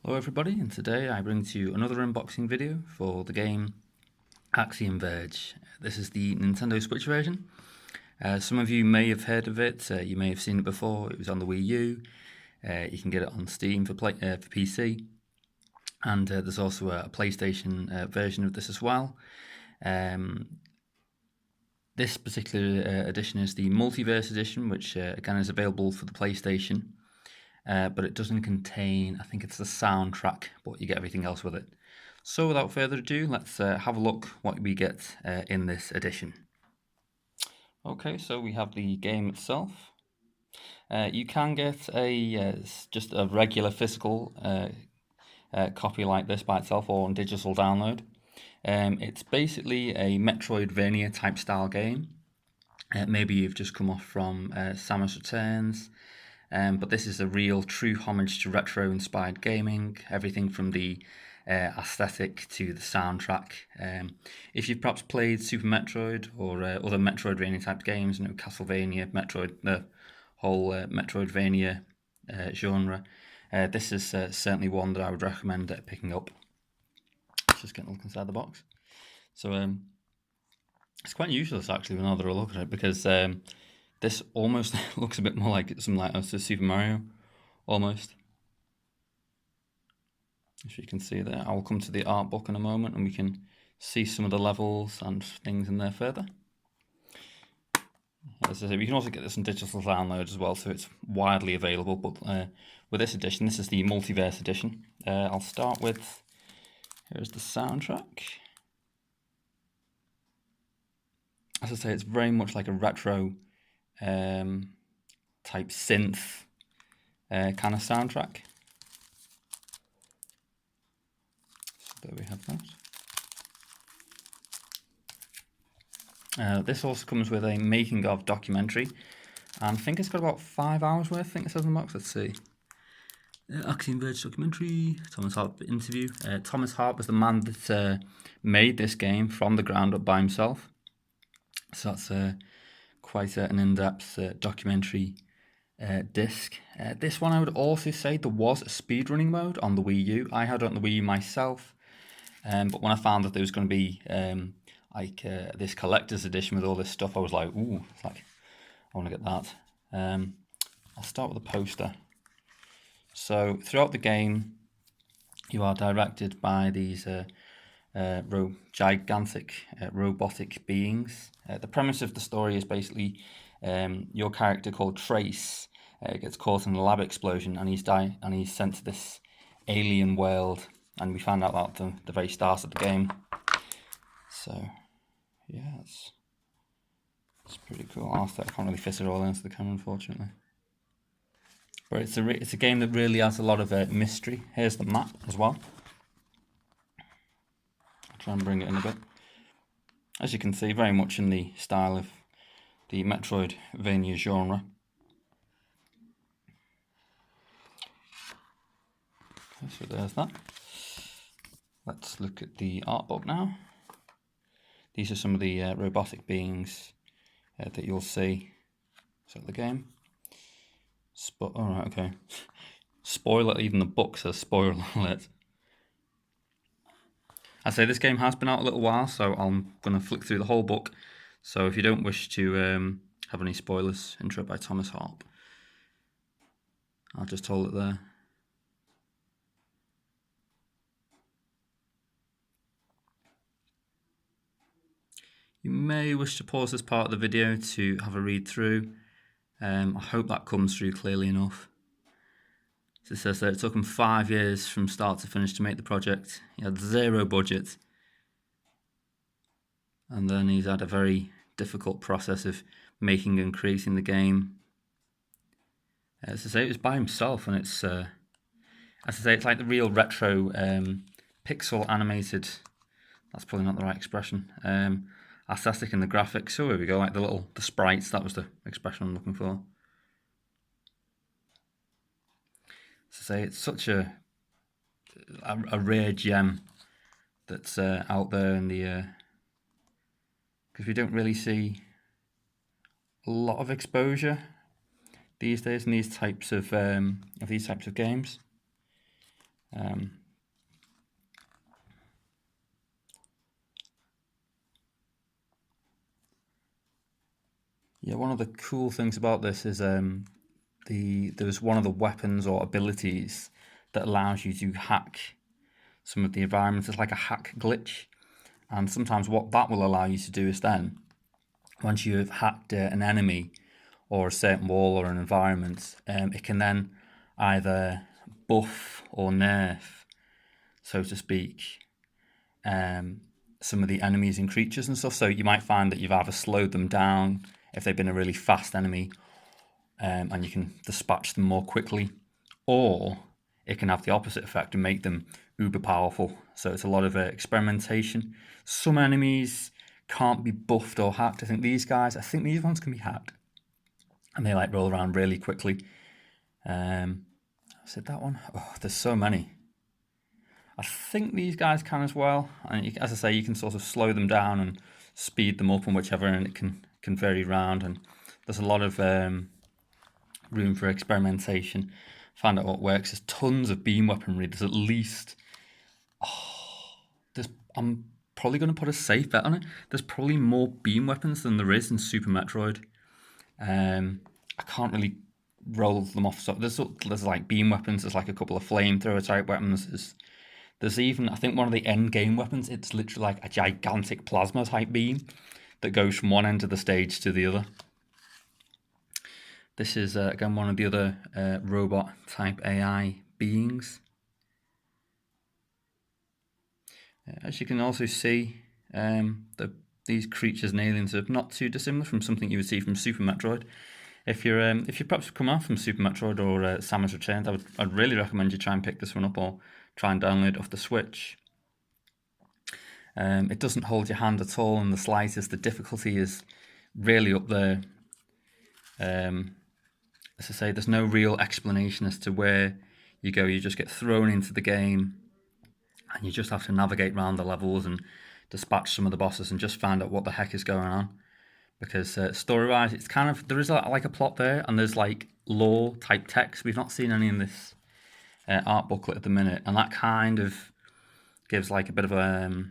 Hello everybody, and today I bring to you another unboxing video for the game Axiom Verge. This is the Nintendo Switch version. Some of you may have heard of it, you may have seen it before. It was on the Wii U, you can get it on Steam for PC, and there's also a PlayStation version of this as well. This particular edition is the Multiverse edition, which again is available for the PlayStation. But it doesn't contain, I think it's the soundtrack, but you get everything else with it. So without further ado, let's have a look what we get in this edition. Okay, so we have the game itself. You can get just a regular physical copy like this by itself or on digital download. It's basically a Metroidvania type style game. Maybe you've just come off from Samus Returns. But this is a real true homage to retro-inspired gaming, everything from the aesthetic to the soundtrack. If you've perhaps played Super Metroid or other Metroidvania type games, Castlevania, Metroid, the whole Metroidvania genre, this is certainly one that I would recommend picking up. Let's just get a look inside the box. So it's quite unusual actually when I look at it, because this almost looks a bit more like something like Super Mario, almost. As you can see there, I will come to the art book in a moment and we can see some of the levels and things in there further. As I say, we can also get this on digital download as well, so it's widely available. But with this edition, this is the Multiverse edition. I'll start with, here's the soundtrack. As I say, it's very much like a retro type synth kind of soundtrack. So there we have that. This also comes with a making of documentary, and I think it's got about 5 hours worth. I think it says in the box. Let's see. Axiom Verge documentary, Thomas Hart interview. Thomas Hart was the man that made this game from the ground up by himself. So that's quite an in-depth documentary disc. This one I would also say there was a speedrunning mode on the Wii U. I had it on the Wii U myself, but when I found that there was going to be this collector's edition with all this stuff, I was like, ooh, it's like, I want to get that. I'll start with the poster. So throughout the game, you are directed by these gigantic robotic beings. The premise of the story is basically your character called Trace gets caught in a lab explosion, and he's sent to this alien world, and we found out that at the very start of the game. So yeah, it's pretty cool. I can't really fit it all into the camera, unfortunately. But it's a game that really has a lot of mystery. Here's the map as well. I'll try and bring it in a bit. As you can see, very much in the style of the Metroidvania genre. Okay, so there's that. Let's look at the art book now. These are some of the robotic beings that you'll see throughout the game. Alright, okay. Spoiler, even the book says spoiler alert. I say this game has been out a little while, so I'm going to flick through the whole book. So if you don't wish to have any spoilers, intro by Thomas Hart. I'll just hold it there. You may wish to pause this part of the video to have a read through. I hope that comes through clearly enough. So it says that it took him 5 years from start to finish to make the project. He had 0 budget. And then he's had a very difficult process of making and creating the game. As I say, it was by himself, and it's, as I say, it's like the real retro pixel animated, that's probably not the right expression, aesthetic in the graphics. So here we go, like the sprites, that was the expression I'm looking for. As I say, it's such a rare gem that's out there in the, because we don't really see a lot of exposure these days in these types of games. Yeah, one of the cool things about this is there's one of the weapons or abilities that allows you to hack some of the environments. It's like a hack glitch, and sometimes what that will allow you to do is then, once you have hacked an enemy or a certain wall or an environment, it can then either buff or nerf, so to speak, some of the enemies and creatures and stuff. So you might find that you've either slowed them down if they've been a really fast enemy, and you can dispatch them more quickly, or it can have the opposite effect and make them uber powerful. So it's a lot of experimentation. Some enemies can't be buffed or hacked. I think these ones can be hacked, and they like roll around really quickly. I said that one. Oh, there's so many. I think these guys can as well. And as I say, you can sort of slow them down and speed them up and whichever, and it can vary around. And there's a lot of room for experimentation. Find out what works. There's tons of beam weaponry. There's at least I'm probably going to put a safe bet on it. There's probably more beam weapons than there is in Super Metroid. I can't really roll them off. So there's like beam weapons. There's like a couple of flamethrower type weapons. There's even, I think, one of the end game weapons. It's literally like a gigantic plasma type beam that goes from one end of the stage to the other. This is again one of the other robot type AI beings. As you can also see, these creatures and aliens are not too dissimilar from something you would see from Super Metroid. If you're perhaps come off from Super Metroid or Samus Returns, I'd really recommend you try and pick this one up or try and download it off the Switch. It doesn't hold your hand at all in the slightest. The difficulty is really up there. As I say, there's no real explanation as to where you go. You just get thrown into the game, and you just have to navigate around the levels and dispatch some of the bosses and just find out what the heck is going on. Because story-wise, it's kind of, there is like a plot there, and there's like lore type text. We've not seen any in this art booklet at the minute, and that kind of gives like a bit of a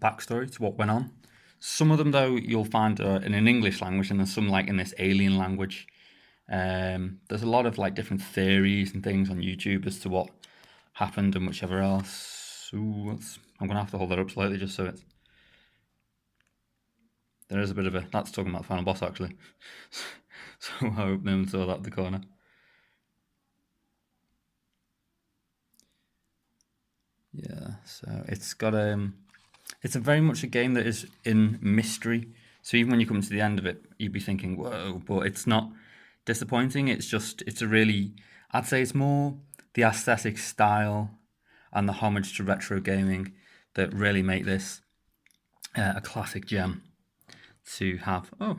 backstory to what went on. Some of them, though, you'll find in an English language, and there's some like in this alien language. There's a lot of like different theories and things on YouTube as to what happened and whichever else. Ooh, I'm gonna have to hold that up slightly just so it's. There is a bit of a. That's talking about the final boss actually. So I hope no one saw that in the corner. Yeah, so it's got it's a very much a game that is in mystery. So even when you come to the end of it, you'd be thinking, whoa, but it's not disappointing. It's a really, I'd say it's more the aesthetic style and the homage to retro gaming that really make this a classic gem to have. Oh,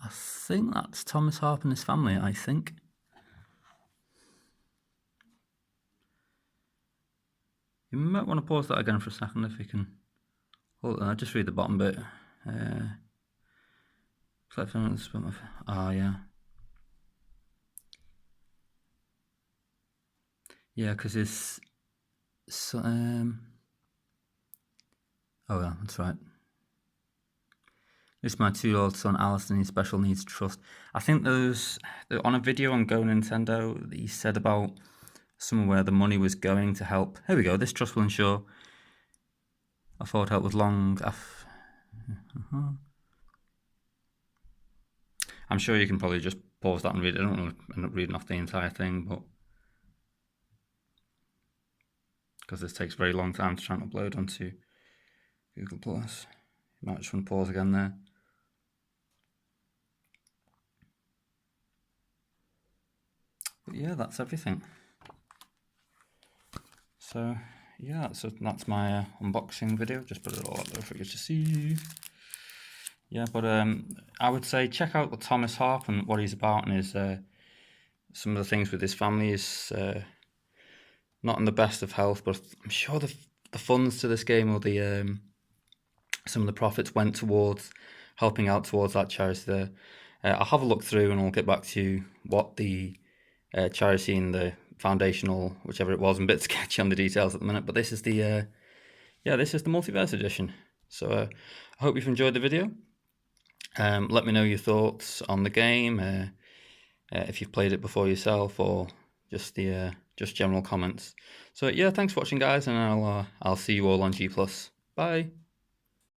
I think that's Thomas Harp and his family, I think. You might want to pause that again for a second if you can. Hold on, I'll just read the bottom bit. Oh, yeah. Yeah, because it's. So, oh, yeah, that's right. This is my 2-year-old son, Alistair, needs special needs trust. I think there's on a video on Go Nintendo, he said about somewhere where the money was going to help. Here we go. This trust will ensure afford help with long. I'm sure you can probably just pause that and read it. I don't want to end up reading off the entire thing, but because this takes a very long time to try and upload onto Google Plus, you might just want to pause again there. But yeah, that's everything. So yeah, so that's my unboxing video. Just put it all up there for you to see. Yeah, but I would say check out the Thomas Harp and what he's about, and his some of the things with his family is not in the best of health, but I'm sure the funds to this game or the some of the profits went towards helping out towards that charity there. I'll have a look through and I'll get back to you what the charity and the foundational, whichever it was, and a bit sketchy on the details at the minute. But this is the this is the Multiverse edition. So I hope you've enjoyed the video. Let me know your thoughts on the game, if you've played it before yourself, or just general comments. So yeah, thanks for watching, guys, and I'll see you all on G+. Bye.